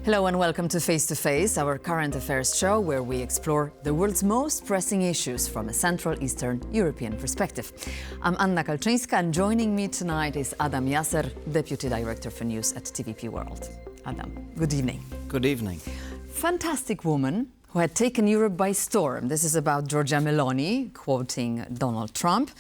Hello and welcome to Face to Face, our current affairs show where we explore the world's most pressing issues from a Central Eastern European perspective. I'm Anna Kalczyńska and joining me tonight is Adam Jasser, Deputy Director for News at TVP World. Adam, good evening. Good evening. Fantastic woman who had taken Europe by storm. This is about Giorgia Meloni, quoting Donald Trump.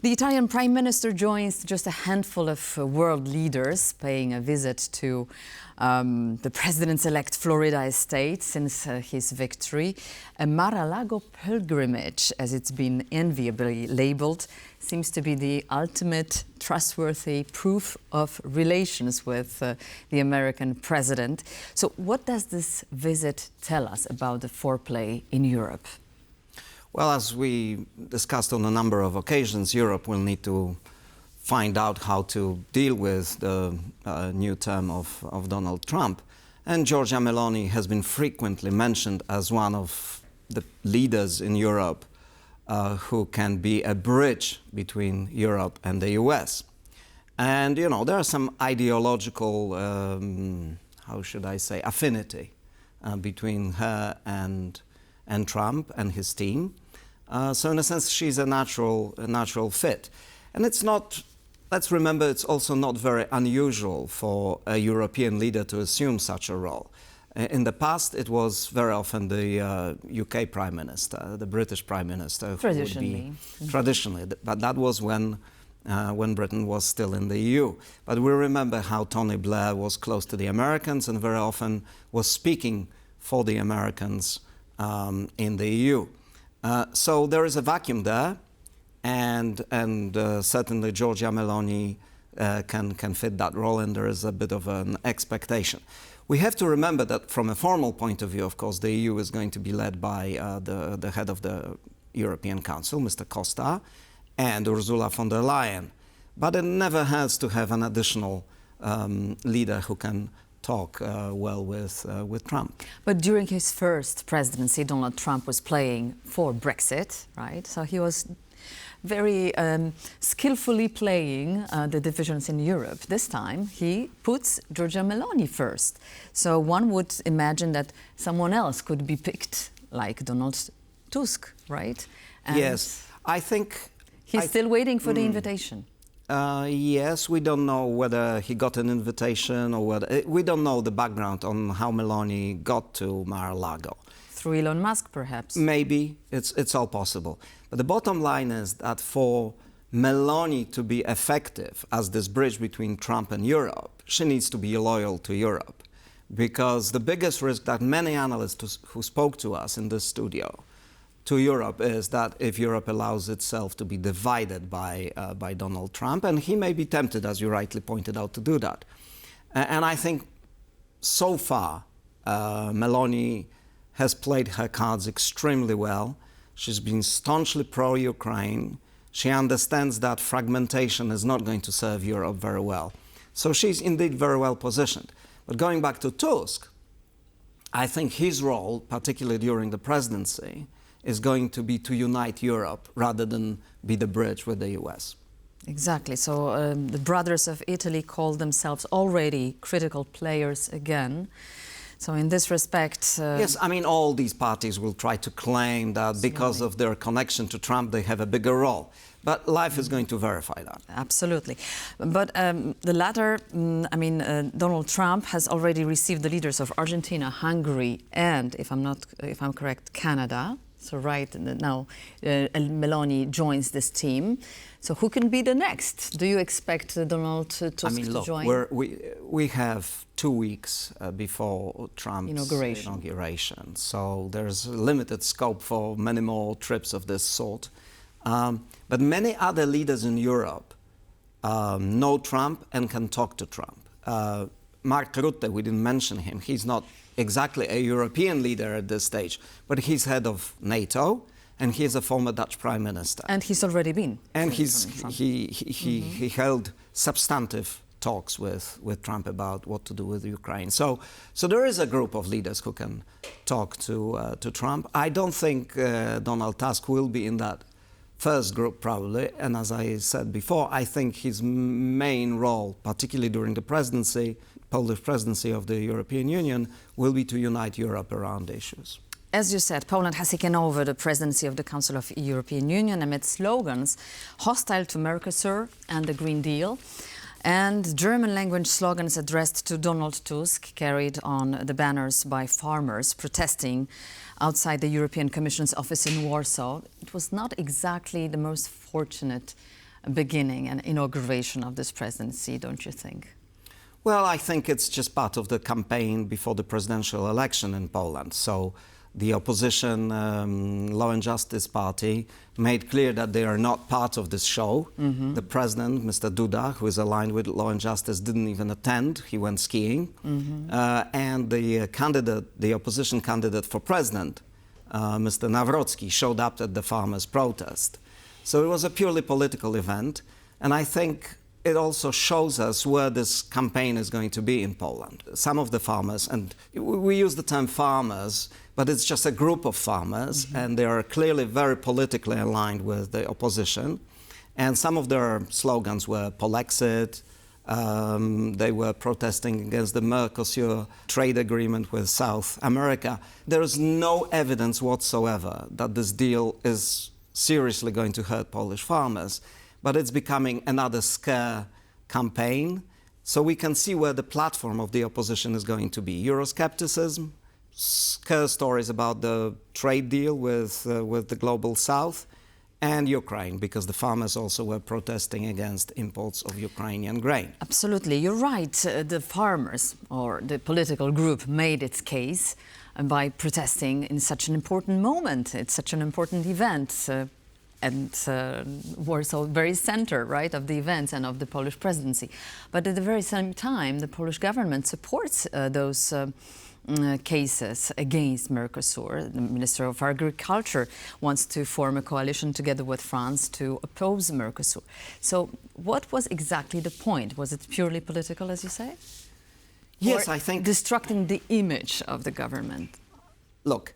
The Italian Prime Minister joins just a handful of world leaders paying a visit to the president's-elect Florida estate since his victory. A Lago pilgrimage, as it's been enviably labeled, seems to be the ultimate trustworthy proof of relations with the American president. So what does this visit tell us about the foreplay in Europe? Well, as we discussed on a number of occasions, Europe will need to find out how to deal with the new term of Donald Trump. And Giorgia Meloni has been frequently mentioned as one of the leaders in Europe who can be a bridge between Europe and the US. And, you know, there are some ideological, how should I say, affinity between her and Trump and his team. So in a sense, she's a natural fit. And it's not, let's remember, it's also not very unusual for a European leader to assume such a role. In the past, it was very often the UK Prime Minister, the British Prime Minister. Traditionally. Traditionally, but that was when Britain was still in the EU. But we remember how Tony Blair was close to the Americans and very often was speaking for the Americans in the EU. So there is a vacuum there, and certainly Giorgia Meloni can fit that role, and there is a bit of an expectation. We have to remember that from a formal point of view, of course, the EU is going to be led by the head of the European Council, Mr. Costa, and Ursula von der Leyen. But it never hurts to have an additional leader who can talk well with Trump. But during his first presidency, Donald Trump was playing for Brexit, right? So he was very skillfully playing the divisions in Europe. This time, he puts Giorgia Meloni first. So one would imagine that someone else could be picked, like Donald Tusk, right? And yes, I think he's still waiting for the invitation. Yes, we don't know whether he got an invitation or whether... we don't know the background on how Meloni got to Lago. Through Elon Musk, perhaps? Maybe. It's all possible. But the bottom line is that for Meloni to be effective as this bridge between Trump and Europe, she needs to be loyal to Europe. Because the biggest risk that many analysts who spoke to us in this studio to Europe is that if Europe allows itself to be divided by Donald Trump, and he may be tempted, as you rightly pointed out, to do that. And I think so far, Meloni has played her cards extremely well. She's been staunchly pro-Ukraine. She understands that fragmentation is not going to serve Europe very well. So she's indeed very well positioned. But going back to Tusk, I think his role, particularly during the presidency, is going to be to unite Europe rather than be the bridge with the US. Exactly. So the brothers of Italy call themselves already critical players again. So in this respect... yes, I mean, all these parties will try to claim that because of their connection to Trump, they have a bigger role. But life is going to verify that. Absolutely. But the latter, Donald Trump has already received the leaders of Argentina, Hungary, and, if I'm correct, Canada. So right now, Meloni joins this team. So who can be the next? Do you expect Donald Tusk to join? We have 2 weeks before Trump's inauguration. So there's limited scope for many more trips of this sort. But many other leaders in Europe know Trump and can talk to Trump. Mark Rutte, we didn't mention him. He's not exactly a European leader at this stage, but he's head of NATO, and he's a former Dutch Prime Minister. And he's already been. And he held substantive talks with Trump about what to do with Ukraine. So there is a group of leaders who can talk to Trump. I don't think Donald Tusk will be in that first group, probably. And as I said before, I think his main role, particularly during the presidency, Polish presidency of the European Union will be to unite Europe around issues. As you said, Poland has taken over the presidency of the Council of the European Union amid slogans hostile to Mercosur and the Green Deal, and German-language slogans addressed to Donald Tusk, carried on the banners by farmers protesting outside the European Commission's office in Warsaw. It was not exactly the most fortunate beginning and inauguration of this presidency, don't you think? Well, I think it's just part of the campaign before the presidential election in Poland. So the opposition Law and Justice Party made clear that they are not part of this show. The president, Mr. Duda, who is aligned with Law and Justice, didn't even attend. He went skiing. And the opposition candidate for president, Mr. Nawrocki, showed up at the farmers' protest. So it was a purely political event. And I think it also shows us where this campaign is going to be in Poland. Some of the farmers, and we use the term farmers, but it's just a group of farmers, and they are clearly very politically aligned with the opposition. And some of their slogans were Polexit. They were protesting against the Mercosur trade agreement with South America. There is no evidence whatsoever that this deal is seriously going to hurt Polish farmers. But it's becoming another scare campaign. So we can see where the platform of the opposition is going to be. Euroscepticism, scare stories about the trade deal with the global south, and Ukraine, because the farmers also were protesting against imports of Ukrainian grain. Absolutely, you're right. The farmers, or the political group, made its case by protesting in such an important moment. It's such an important event. And Warsaw, very center, right, of the events and of the Polish presidency. But at the very same time, the Polish government supports those cases against Mercosur. The Minister of Agriculture wants to form a coalition together with France to oppose Mercosur. So what was exactly the point? Was it purely political, as you say? Yes, or I think... destructing the image of the government? Look,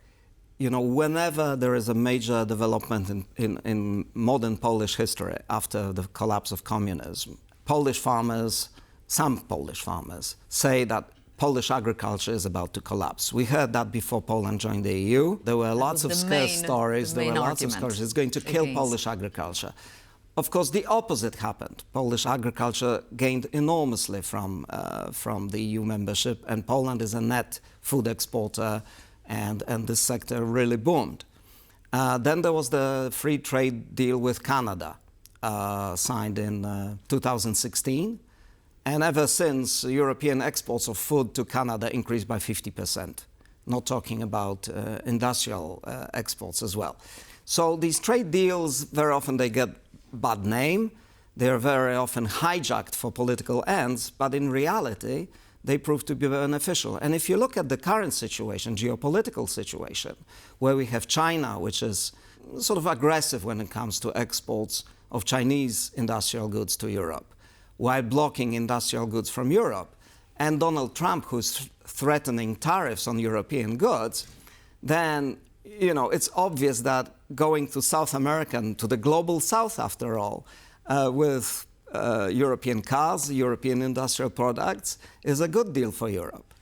you know, whenever there is a major development in modern Polish history after the collapse of communism, Polish farmers, some Polish farmers, say that Polish agriculture is about to collapse. We heard that before Poland joined the EU. There were lots of scare stories. There were lots of stories. It's going to kill Polish agriculture. Of course, the opposite happened. Polish agriculture gained enormously from the EU membership, and Poland is a net food exporter. And this sector really boomed. Then there was the free trade deal with Canada, signed in 2016. And ever since, European exports of food to Canada increased by 50%. Not talking about industrial exports as well. So these trade deals, very often they get bad name. They are very often hijacked for political ends, but in reality, they prove to be beneficial. And if you look at the current situation, geopolitical situation, where we have China, which is sort of aggressive when it comes to exports of Chinese industrial goods to Europe, while blocking industrial goods from Europe, and Donald Trump, who's threatening tariffs on European goods, then, you know, it's obvious that going to South America, and to the global south after all, with European cars, European industrial products, is a good deal for Europe.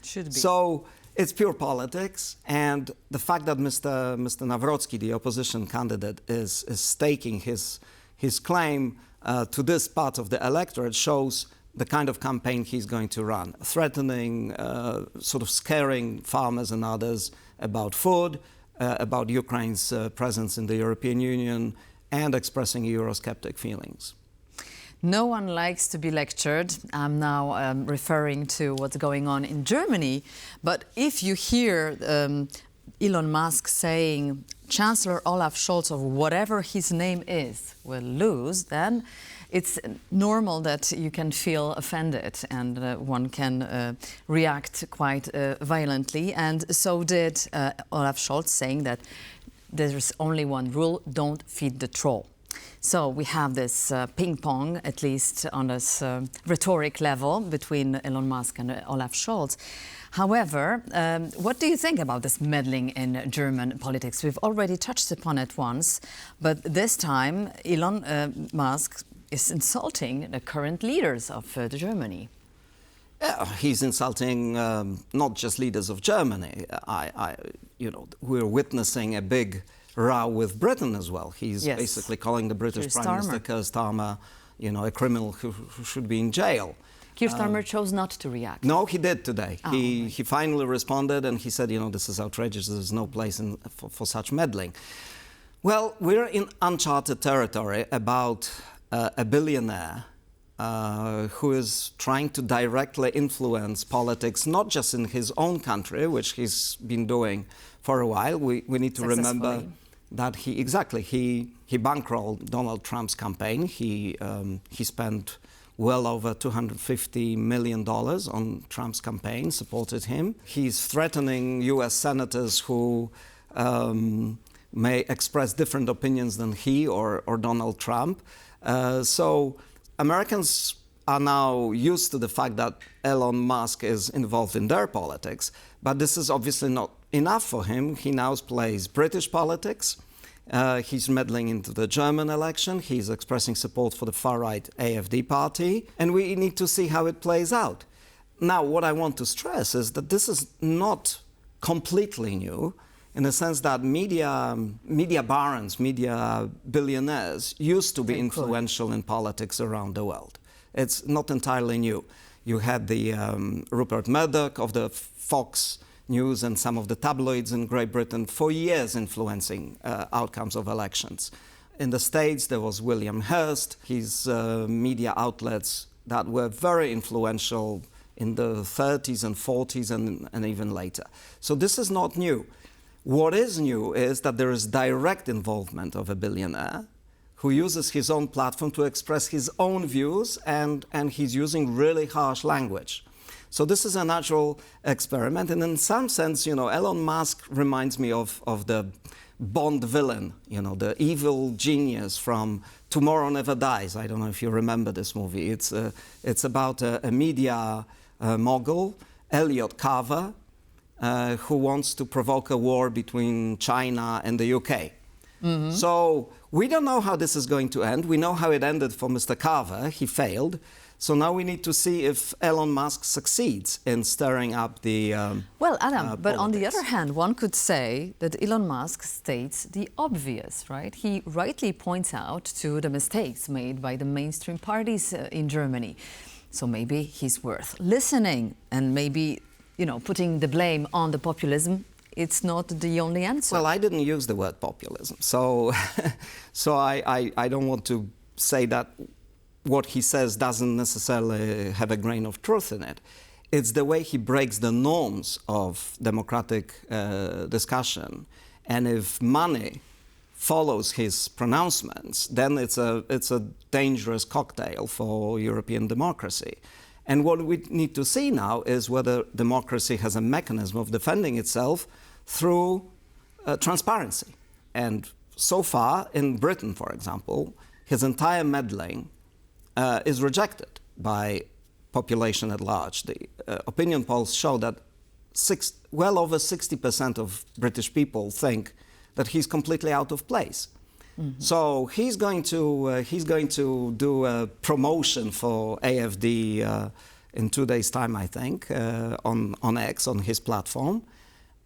Should be. So it's pure politics, and the fact that Mr. Nawrocki, the opposition candidate, is staking his claim to this part of the electorate shows the kind of campaign he's going to run, threatening, sort of scaring farmers and others about food, about Ukraine's presence in the European Union, and expressing Eurosceptic feelings. No one likes to be lectured. I'm now referring to what's going on in Germany. But if you hear Elon Musk saying Chancellor Olaf Scholz, or whatever his name is, will lose, then it's normal that you can feel offended, and one can react quite violently. And so did Olaf Scholz, saying that there's only one rule: don't feed the troll. So we have this ping pong, at least on this rhetoric level, between Elon Musk and Olaf Scholz. However, what do you think about this meddling in German politics? We've already touched upon it once, but this time Elon Musk is insulting the current leaders of Germany. Yeah, he's insulting not just leaders of Germany. We're witnessing a big row with Britain as well. He's basically calling the British Prime Minister Keir Starmer, a criminal who should be in jail. Keir Starmer chose not to react. No, he did today. Oh, he finally responded and he said, this is outrageous. There's no place for such meddling. Well, we're in uncharted territory about a billionaire who is trying to directly influence politics, not just in his own country, which he's been doing for a while. We need to remember that he bankrolled Donald Trump's campaign. He spent well over $250 million on Trump's campaign, supported him. He's threatening US senators who may express different opinions than he or Donald Trump. So Americans are now used to the fact that Elon Musk is involved in their politics, but this is obviously not enough for him. He now plays British politics. He's meddling into the German election. He's expressing support for the far-right AfD party, and we need to see how it plays out. Now, what I want to stress is that this is not completely new, in the sense that media barons, media billionaires used to be influential in politics around the world. It's not entirely new. You had the Rupert Murdoch of the Fox News and some of the tabloids in Great Britain for years influencing outcomes of elections. In the States, there was William Hearst, his media outlets that were very influential in the 30s and 40s and even later. So this is not new. What is new is that there is direct involvement of a billionaire who uses his own platform to express his own views, and he's using really harsh language. So this is a natural experiment, and in some sense, Elon Musk reminds me of the Bond villain, the evil genius from Tomorrow Never Dies. I don't know if you remember this movie. It's about a media mogul, Elliot Carver, who wants to provoke a war between China and the UK. Mm-hmm. So we don't know how this is going to end. We know how it ended for Mr. Carver. He failed. So now we need to see if Elon Musk succeeds in stirring up the Well, Adam, but on the politics. other hand, one could say that Elon Musk states the obvious, right? He rightly points out to the mistakes made by the mainstream parties in Germany. So maybe he's worth listening, and maybe, putting the blame on the populism, it's not the only answer. Well, I didn't use the word populism, so I don't want to say that what he says doesn't necessarily have a grain of truth in it. It's the way he breaks the norms of democratic discussion. And if money follows his pronouncements, then it's a dangerous cocktail for European democracy. And what we need to see now is whether democracy has a mechanism of defending itself through transparency. And so far, in Britain, for example, his entire meddling is rejected by population at large. The opinion polls show that well over 60% of British people think that he's completely out of place. Mm-hmm. So he's going to do a promotion for AfD in 2 days' time, I think, on X, on his platform.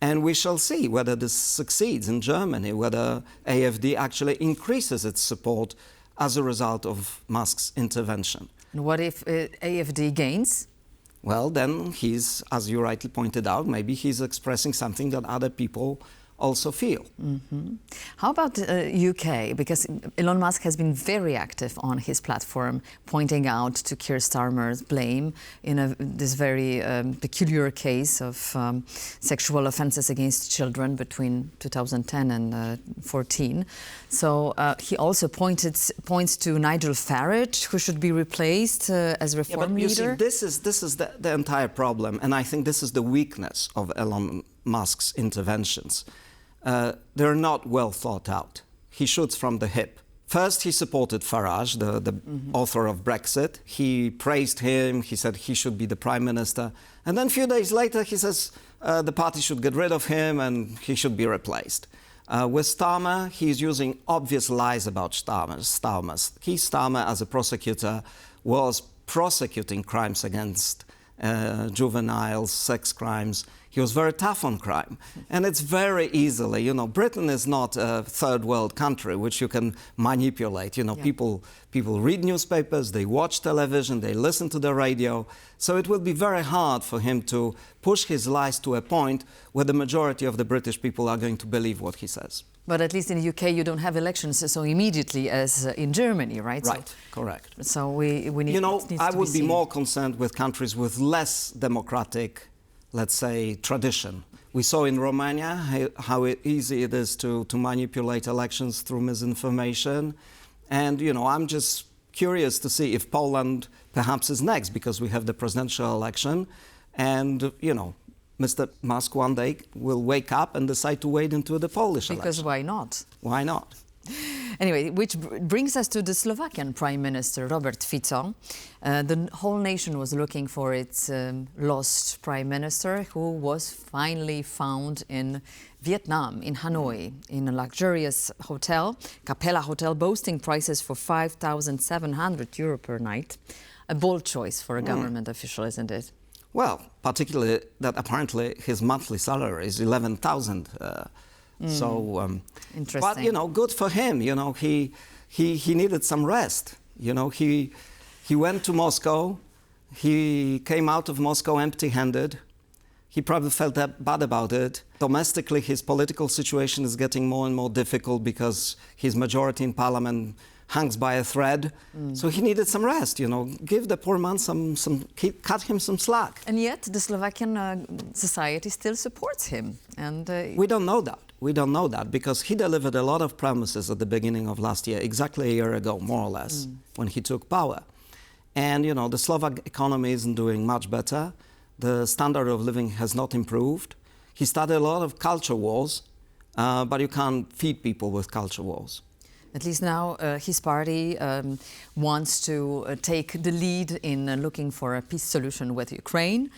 And we shall see whether this succeeds in Germany, whether AfD actually increases its support as a result of Musk's intervention. And what if AfD gains? Well, then he's, as you rightly pointed out, maybe he's expressing something that other people also feel. Mm-hmm. How about UK? Because Elon Musk has been very active on his platform, pointing out to Keir Starmer's blame in this very peculiar case of sexual offences against children between 2010 and 2014. So he also points to Nigel Farage, who should be replaced as reform leader. See, this is the entire problem, and I think this is the weakness of Elon Musk's interventions. They're not well thought out. He shoots from the hip. First, he supported Farage, the author of Brexit. He praised him. He said he should be the prime minister. And then a few days later, he says the party should get rid of him and he should be replaced. With Starmer, he's using obvious lies about Starmer. Keir Starmer, as a prosecutor, was prosecuting crimes against juveniles, sex crimes. He was very tough on crime. And it's very easily, you know, Britain is not a third world country which you can manipulate. You know, people read newspapers, they watch television, they listen to the radio. So it will be very hard for him to push his lies to a point where the majority of the British people are going to believe what he says. But at least in the UK you don't have elections so immediately as in Germany, right? Right, so, correct. So we need. You know, I would be seen. more concerned with countries with less democratic, let's say, tradition. We saw in Romania how easy it is to manipulate elections through misinformation. And, you know, I'm just curious to see if Poland perhaps is next, because we have the presidential election. And, you know, Mr. Musk one day will wake up and decide to wade into the Polish election. Because why not? Why not? Anyway, which brings us to the Slovakian Prime Minister, Robert Fico. The whole nation was looking for its lost Prime Minister, who was finally found in Vietnam, in Hanoi, in a luxurious hotel, Capella Hotel, boasting prices for €5,700 per night. A bold choice for a government official, isn't it? Well, particularly that apparently his monthly salary is 11,000. Interesting. But you know, good for him. You know, he needed some rest. You know, he went to Moscow. He came out of Moscow empty-handed. He probably felt bad about it. Domestically, his political situation is getting more and more difficult because his majority in parliament hangs by a thread. So he needed some rest, you know. Give the poor man cut him some slack. And yet the Slovakian society still supports him. And we don't know that. We don't know that because he delivered a lot of promises at the beginning of last year, exactly a year ago, more or less, when he took power. And, you know, the Slovak economy isn't doing much better. The standard of living has not improved. He started a lot of culture wars, but you can't feed people with culture wars. At least now his party wants to take the lead in looking for a peace solution with Ukraine.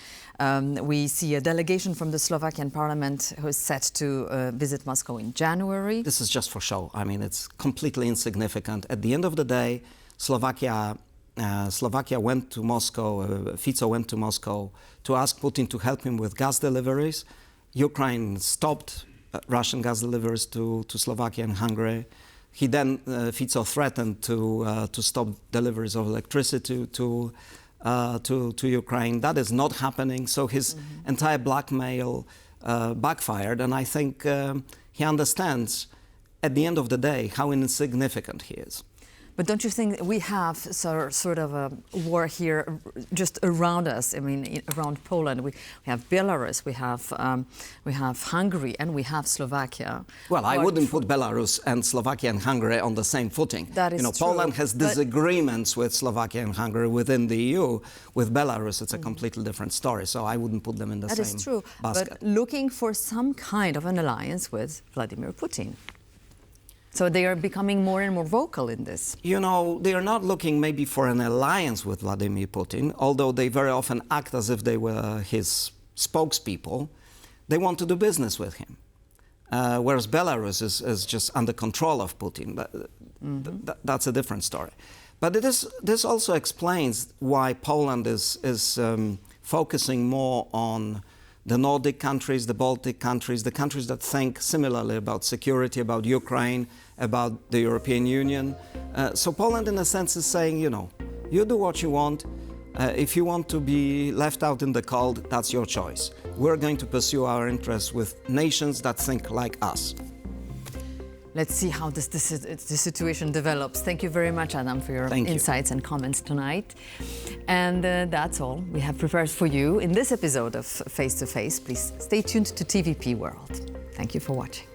We see a delegation from the Slovakian parliament who is set to visit Moscow in January. This is just for show. I mean, it's completely insignificant. At the end of the day, Slovakia went to Moscow, Fico went to Moscow to ask Putin to help him with gas deliveries. Ukraine stopped Russian gas deliveries to Slovakia and Hungary. He then, Fico threatened to stop deliveries of electricity to Ukraine. That is not happening. So his entire blackmail backfired. And I think he understands at the end of the day how insignificant he is. But don't you think we have sort of a war here just around us? I mean, around Poland, we have Belarus, we have Hungary, and we have Slovakia. Well, I wouldn't put Belarus and Slovakia and Hungary on the same footing. That is true. Poland has disagreements with Slovakia and Hungary within the EU. With Belarus, it's a completely different story. So I wouldn't put them in the same basket. That is true. But looking for some kind of an alliance with Vladimir Putin. So they are becoming more and more vocal in this. You know, they are not looking maybe for an alliance with Vladimir Putin, although they very often act as if they were his spokespeople. They want to do business with him. Whereas Belarus is just under control of Putin. That's a different story. But this also explains why Poland is focusing more on the Nordic countries, the Baltic countries, the countries that think similarly about security, about Ukraine, about the European Union. So Poland, in a sense, is saying, you know, you do what you want. If you want to be left out in the cold, that's your choice. We're going to pursue our interests with nations that think like us. Let's see how this situation develops. Thank you very much, Adam, for your insights and comments tonight. And that's all we have prepared for you in this episode of Face to Face. Please stay tuned to TVP World. Thank you for watching.